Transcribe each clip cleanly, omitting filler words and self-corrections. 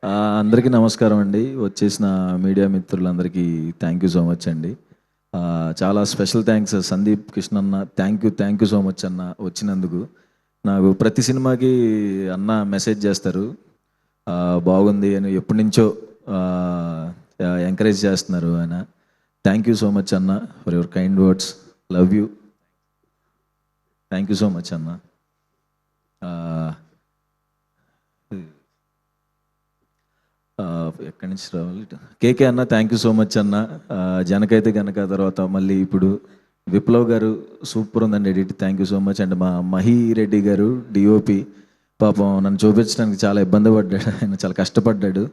ఆ, అందరికీ నమస్కారం అండి. వచ్చేసిన మీడియా మిత్రులందరికీ థ్యాంక్ యూ సో మచ్ అండి. ఆ, చాలా స్పెషల్ థ్యాంక్స్ సందీప్ కృష్ణ అన్న. థ్యాంక్ యూ సో మచ్ అన్న వచ్చినందుకు. నాకు ప్రతి సినిమాకి అన్న మెసేజ్ చేస్తారు. ఆ, బాగుంది అని ఎప్పటి నుంచో ఎంకరేజ్ చేస్తున్నారు ఆయన. థ్యాంక్ యూ సో మచ్ అన్న for your kind words. Love you. Thank you so much అన్న. ఆ, ఆ, ఎక్కడి నుంచి రావాలి? కేకే అన్న థ్యాంక్ యూ సో మచ్ అన్న. జనకైతే గనక తర్వాత మళ్ళీ ఇప్పుడు విప్లవ్ గారు సూపర్ ఉందండి edit. Thank you so much. And మా మహి రెడ్డి గారు డిఓపి పాపం నన్ను చూపించడానికి చాలా ఇబ్బంది పడ్డాడు. ఆయన చాలా కష్టపడ్డాడు.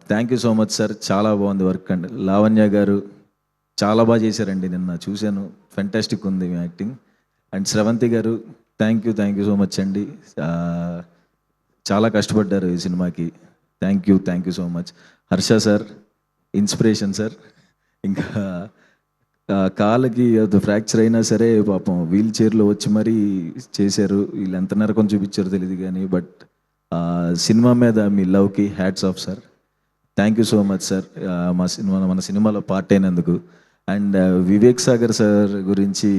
Thank you so much sir. చాలా బాగుంది వర్క్ అండి. లావణ్య గారు చాలా బాగా చేశారండి. నిన్న చూశాను, ఫెంటాస్టిక్ ఉంది మీ యాక్టింగ్. అండ్ స్రవంతి గారు థ్యాంక్ యూ సో మచ్ అండి. ఆ, చాలా కష్టపడ్డారు ఈ సినిమాకి. Thank you so much. Harsha sir inspiration sir. ఇంకా కాళ్ళకి అది ఫ్రాక్చర్ అయినా సరే పాపం వీల్ చైర్లో వచ్చి మరీ చేశారు. వీళ్ళు ఎంత నరకం చూపించారో తెలియదు కానీ బట్ సినిమా మీద మీ లవ్కి hats off sir. Thank you so much sir. మన సినిమాలో పార్ట్ అయినందుకు. అండ్ వివేక్ సాగర్ సార్ గురించి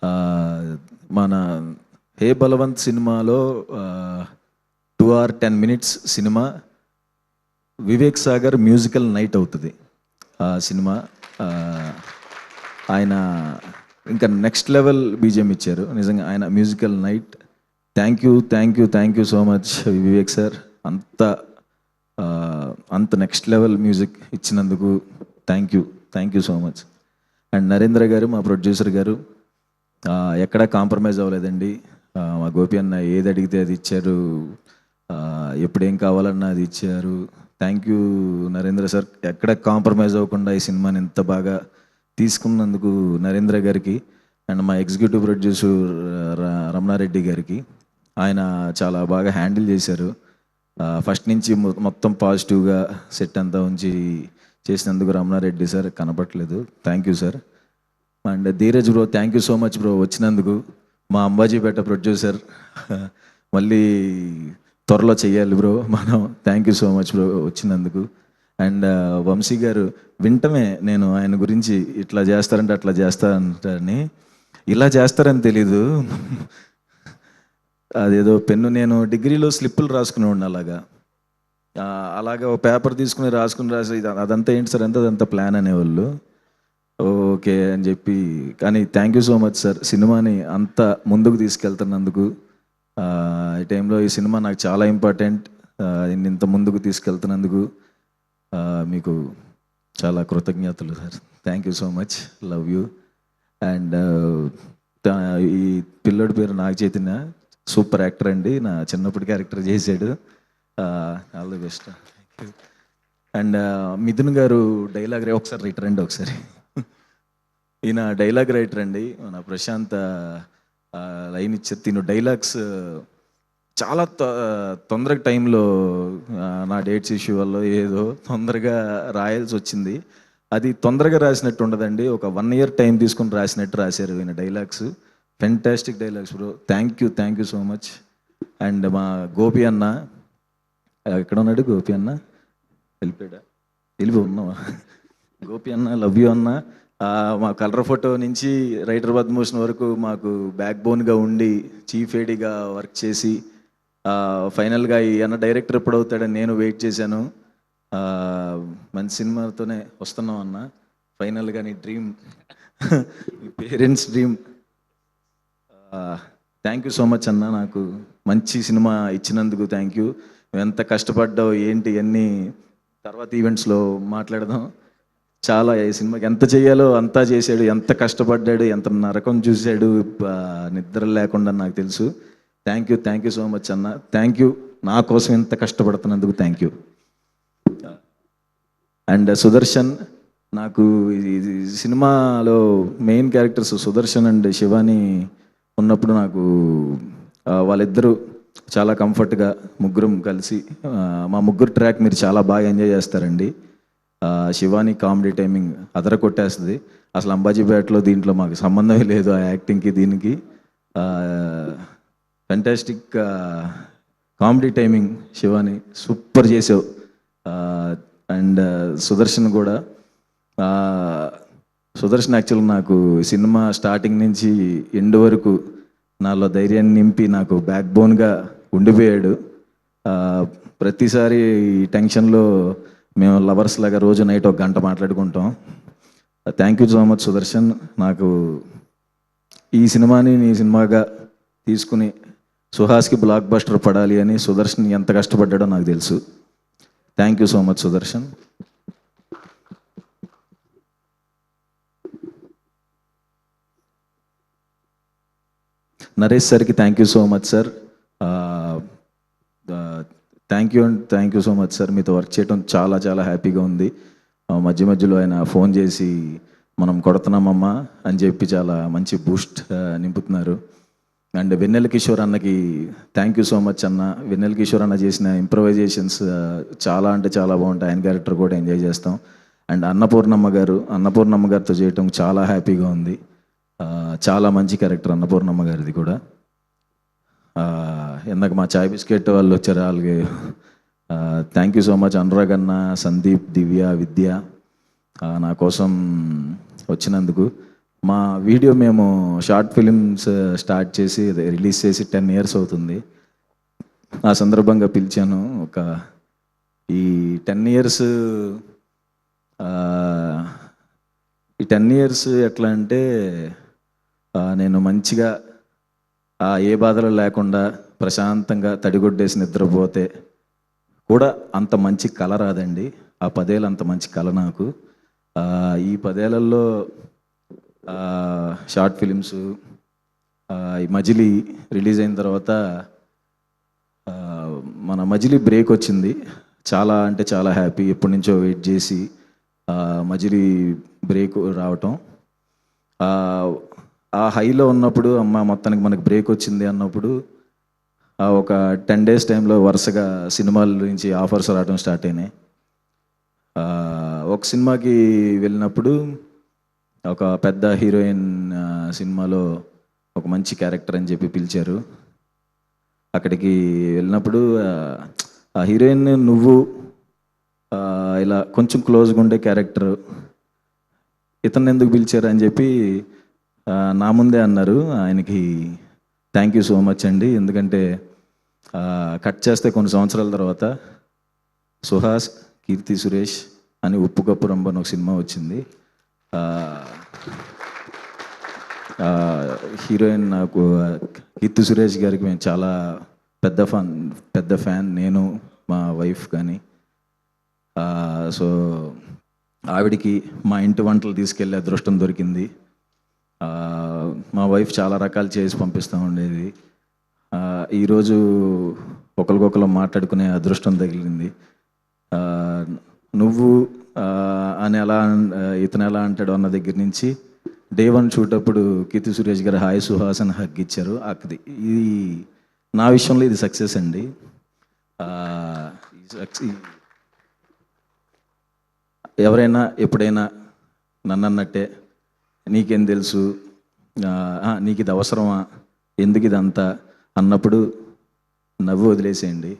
ఆ, మన హే బలవంత్ సినిమాలో 2 hours 10 minutes cinema Vivek Sagar musical night అవుతుంది ఆ సినిమా. ఆ, ఆయన ఇంకా నెక్స్ట్ లెవెల్ బీజిఎం ఇచ్చారు నిజంగా. ఆయన musical night. Thank you so much Vivek sir. అంత ఆ, అంత నెక్స్ట్ లెవెల్ మ్యూజిక్ ఇచ్చినందుకు thank you so much. And Narendra గారు మా ప్రొడ్యూసర్ గారు ఎక్కడా కాంప్రమైజ్ అవ్వలేదండి. మా గోపి అన్న ఏది అడిగితే అది ఇచ్చారు. ఎప్పుడేం కావాలన్నా అది ఇచ్చారు. Thank you Narendra sir. ఎక్కడ కాంప్రమైజ్ అవ్వకుండా ఈ సినిమాని ఇంత బాగా తీసుకున్నందుకు నరేంద్ర గారికి. అండ్ మా ఎగ్జిక్యూటివ్ ప్రొడ్యూసర్ రమణారెడ్డి గారికి. ఆయన చాలా బాగా హ్యాండిల్ చేశారు. ఫస్ట్ నుంచి మొత్తం పాజిటివ్గా సెట్ అంతా ఉంచి చేసినందుకు రమణారెడ్డి సార్ కనపట్లేదు. Thank you sir. And Dheeraj bro thank you so much bro వచ్చినందుకు. మా అంబాజీపేట ప్రొడ్యూసర్ మళ్ళీ త్వరలో చెయ్యాలి బ్రో మనం. Thank you so much bro వచ్చినందుకు. అండ్ వంశీ గారు వింటమే నేను ఆయన గురించి ఇట్లా చేస్తారంటే అట్లా చేస్తారంటారని. ఇలా చేస్తారని తెలీదు. అదేదో పెన్ను నేను డిగ్రీలో స్లిప్పులు రాసుకునేవాడిని అలాగా. అలాగా ఒక పేపర్ తీసుకుని రాసి అదంతా ఏంటి సార్ అంటే అదంతా ప్లాన్ అనేవాళ్ళు. ఓకే అని చెప్పి. కానీ thank you so much sir సినిమాని అంత ముందుకు తీసుకెళ్తున్నందుకు. ఈ టైంలో ఈ సినిమా నాకు చాలా ఇంపార్టెంట్. ఇంత ముందుకు తీసుకెళ్తున్నందుకు మీకు చాలా కృతజ్ఞతలు sir. Thank you so much. Love you. And ఈ పిల్లోడి పేరు నాగ చైతన్య. సూపర్ యాక్టర్ అండి. నా చిన్నప్పటి క్యారెక్టర్ చేశాడు. All the best. And Mithun గారు డైలాగ్ ఒకసారి రిటరండి ఒకసారి. ఈయన డైలాగ్ రైటర్ అండి. మన ప్రశాంత్ లైన్ ఇచ్చారు. తిను డైలాగ్స్ చాలా తొందరగా టైంలో నా డేట్స్ ఇష్యూ వల్ల ఏదో తొందరగా రాయాల్సి వచ్చింది. అది తొందరగా రాసినట్టు ఉండదండి. ఒక 1 year టైం తీసుకొని రాసినట్టు రాశారు ఈయన dialogues. Fantastic dialogues bro. Thank you so much. And మా గోపి అన్న ఎక్కడ ఉన్నాడు? గోపి అన్న వెళ్ళిపోయాడా? వెళ్ళిపో ఉన్నావా? గోపి అన్న లవ్ యూ అన్న. మా కలర్ ఫోటో నుంచి రైటర్ పద్మభూషణ్ వరకు మాకు బ్యాక్ బోన్గా ఉండి చీఫ్ ఏడీగా వర్క్ చేసి ఫైనల్గా ఈ అన్న డైరెక్టర్ ఎప్పుడు అవుతాడని నేను వెయిట్ చేశాను. మంచి సినిమాతోనే వస్తున్నాం అన్న. ఫైనల్గా నీ dream me parents dream. Thank you so much అన్న. నాకు మంచి సినిమా ఇచ్చినందుకు థ్యాంక్ యూ. ఎంత కష్టపడ్డావు ఏంటి అన్నీ తర్వాత ఈవెంట్స్లో మాట్లాడదాం. చాలా ఈ సినిమాకి ఎంత చేయాలో అంతా చేశాడు. ఎంత కష్టపడ్డాడు, ఎంత నరకం చూశాడు నిద్ర లేకుండా నాకు తెలుసు. థ్యాంక్ యూ సో మచ్ అన్న. థ్యాంక్ యూ నా కోసం ఎంత కష్టపడుతున్నందుకు థ్యాంక్ యూ. అండ్ సుదర్శన్ నాకు ఈ సినిమాలో main characters Sudarshan and Shivani ఉన్నప్పుడు నాకు వాళ్ళిద్దరూ చాలా కంఫర్ట్గా ముగ్గురం కలిసి మా ముగ్గురు ట్రాక్ మీరు చాలా బాగా ఎంజాయ్ చేస్తారండి. శివాని కామెడీ టైమింగ్ అదర కొట్టేస్తుంది. అసలు అంబాజీపేటలో దీంట్లో మాకు సంబంధమే లేదు ఆ యాక్టింగ్కి దీనికి. Fantastic comedy timing Shivani super చేసావు. అండ్ సుదర్శన్ కూడా. సుదర్శన్ యాక్చువల్ నాకు సినిమా స్టార్టింగ్ నుంచి ఎండ్ వరకు నాలో ధైర్యాన్ని నింపి నాకు బ్యాక్ బోన్గా ఉండిపోయాడు. ప్రతిసారి ఈ టెన్షన్లో మేము లవర్స్ లాగా రోజు నైట్ ఒక గంట మాట్లాడుకుంటాం. Thank you so much Sudarshan. నాకు ఈ సినిమాని నీ సినిమాగా తీసుకుని సుహాస్కి బ్లాక్ బస్టర్ పడాలి అని సుదర్శన్ ఎంత కష్టపడ్డాడో నాకు తెలుసు. Thank you so much Sudarshan. Naresh సార్కి thank you so much sir. Thank you so much sir. మీతో వర్క్ చేయడం చాలా చాలా హ్యాపీగా ఉంది. మధ్య మధ్యలో ఆయన ఫోన్ చేసి మనం కొడుతున్నామమ్మా అని చెప్పి చాలా మంచి బూస్ట్ నింపుతున్నారు. అండ్ వెన్నెల కిషోర్ అన్నకి థ్యాంక్ యూ సో మచ్ అన్న. వెన్నెల కిషోర్ అన్న చేసిన ఇంప్రవైజేషన్స్ చాలా అంటే చాలా బాగుంటాయి. ఆయన క్యారెక్టర్ కూడా ఎంజాయ్ చేస్తాం. అండ్ అన్నపూర్ణమ్మ గారితో చేయటం చాలా హ్యాపీగా ఉంది. చాలా మంచి క్యారెక్టర్ అన్నపూర్ణమ్మ గారిది కూడా. ఇందాక మా చాయ్ బిస్కెట్ వాళ్ళు వచ్చారు, వాళ్ళకి thank you so much. Anurag అన్న, సందీప్, దివ్య, విద్య నా కోసం వచ్చినందుకు. మా వీడియో మేము షార్ట్ ఫిలిమ్స్ స్టార్ట్ చేసి రిలీజ్ చేసి 10 years అవుతుంది. ఆ సందర్భంగా పిలిచాను. ఈ 10 years ఎట్లా అంటే నేను మంచిగా ఏ బాధలు లేకుండా ప్రశాంతంగా తడిగొడ్డేసి నిద్రపోతే కూడా అంత మంచి కళ రాదండి. ఆ 10 ఏళ్ళు అంత మంచి కళ నాకు. ఈ 10 ఏళ్లలో షార్ట్ ఫిలిమ్స్, ఈ మజిలీ రిలీజ్ అయిన తర్వాత మన మజిలీ బ్రేక్ వచ్చింది. చాలా అంటే చాలా హ్యాపీ. ఎప్పటి నుంచో వెయిట్ చేసి మజిలీ బ్రేక్ రావటం, ఆ హైలో ఉన్నప్పుడు అమ్మ మొత్తానికి మనకు బ్రేక్ వచ్చింది అన్నప్పుడు ఒక 10 days టైంలో వరుసగా సినిమాల నుంచి ఆఫర్స్ రావడం స్టార్ట్ అయినాయి. ఒక సినిమాకి వెళ్ళినప్పుడు ఒక పెద్ద హీరోయిన్ సినిమాలో ఒక మంచి క్యారెక్టర్ అని చెప్పి పిలిచారు. అక్కడికి వెళ్ళినప్పుడు ఆ హీరోయిన్ నువ్వు ఇలా కొంచెం క్లోజ్గా ఉండే క్యారెక్టర్, ఇతన్ని ఎందుకు పిలిచారు అని చెప్పి నా ముందే అన్నారు. ఆయనకి థ్యాంక్ యూ సో మచ్ అండి. ఎందుకంటే కట్ చేస్తే కొన్ని సంవత్సరాల తర్వాత సుహాస్, కీర్తి సురేష్ అని ఉప్పు కప్పు రంబ అని ఒక సినిమా వచ్చింది. హీరోయిన్ నాకు కీర్తి సురేష్ గారికి మేము చాలా పెద్ద ఫ్యాన్, నేను మా వైఫ్ కానీ. సో ఆవిడికి మా ఇంటి వంటలు తీసుకెళ్ళే అదృష్టం దొరికింది. మా వైఫ్ చాలా రకాలు చేసి పంపిస్తూ ఉండేది. ఈరోజు ఒకరికొకరు మాట్లాడుకునే అదృష్టం తగిలింది. నువ్వు అని ఇతను ఎలా అంటాడు అన్న దగ్గర నుంచి Day 1 షూట్ అప్పుడు కీర్తి సురేష్ గారు హాయ్ సుహాస్ అని హగ్ ఇచ్చారు. ఇది నా విషయంలో ఇది సక్సెస్ అండి. ఎవరైనా ఎప్పుడైనా నన్ను అన్నట్టే నీకేం తెలుసు, నీకు ఇది అవసరమా, ఎందుకు ఇదంతా అన్నప్పుడు నవ్వు వదిలేసేయండి.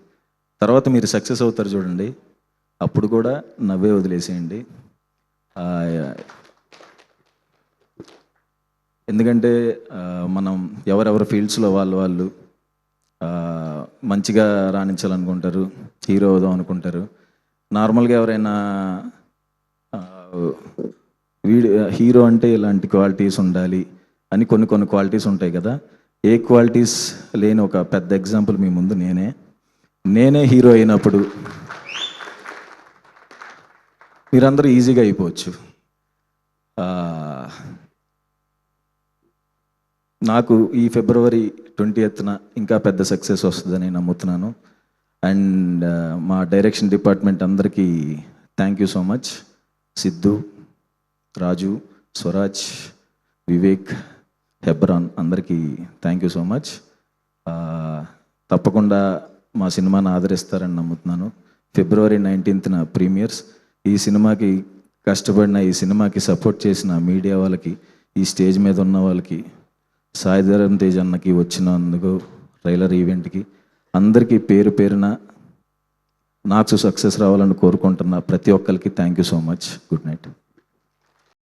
తర్వాత మీరు సక్సెస్ అవుతారు చూడండి, అప్పుడు కూడా నవ్వే వదిలేసేయండి. ఎందుకంటే మనం ఎవరెవరి ఫీల్డ్స్లో వాళ్ళు మంచిగా రాణించాలనుకుంటారు, హీరో అవుదాం అనుకుంటారు. నార్మల్గా ఎవరైనా హీరో అంటే ఇలాంటి క్వాలిటీస్ ఉండాలి అని కొన్ని క్వాలిటీస్ ఉంటాయి కదా. ఏ క్వాలిటీస్ లేని ఒక పెద్ద ఎగ్జాంపుల్ మీ ముందు నేనే హీరో అయినప్పుడు మీరందరూ ఈజీగా అయిపోవచ్చు. నాకు ఈ February 20th ఇంకా పెద్ద సక్సెస్ వస్తుందని నమ్ముతున్నాను. అండ్ మా డైరెక్షన్ డిపార్ట్మెంట్ అందరికీ thank you so much. Siddhu, Raju, Swaraj, Vivek, Hebron అందరికీ థ్యాంక్ యూ సో మచ్. తప్పకుండా మా సినిమాని ఆదరిస్తారని నమ్ముతున్నాను. February 19th premieres. ఈ సినిమాకి కష్టపడిన, ఈ సినిమాకి సపోర్ట్ చేసిన మీడియా వాళ్ళకి, ఈ స్టేజ్ మీద ఉన్న వాళ్ళకి, సాయిధరం తేజ్ అన్నకి వచ్చినందుకు ట్రైలర్ ఈవెంట్కి అందరికీ పేరు పేరున నాకు సక్సెస్ రావాలని కోరుకుంటున్న ప్రతి ఒక్కరికి thank you so much. Good night.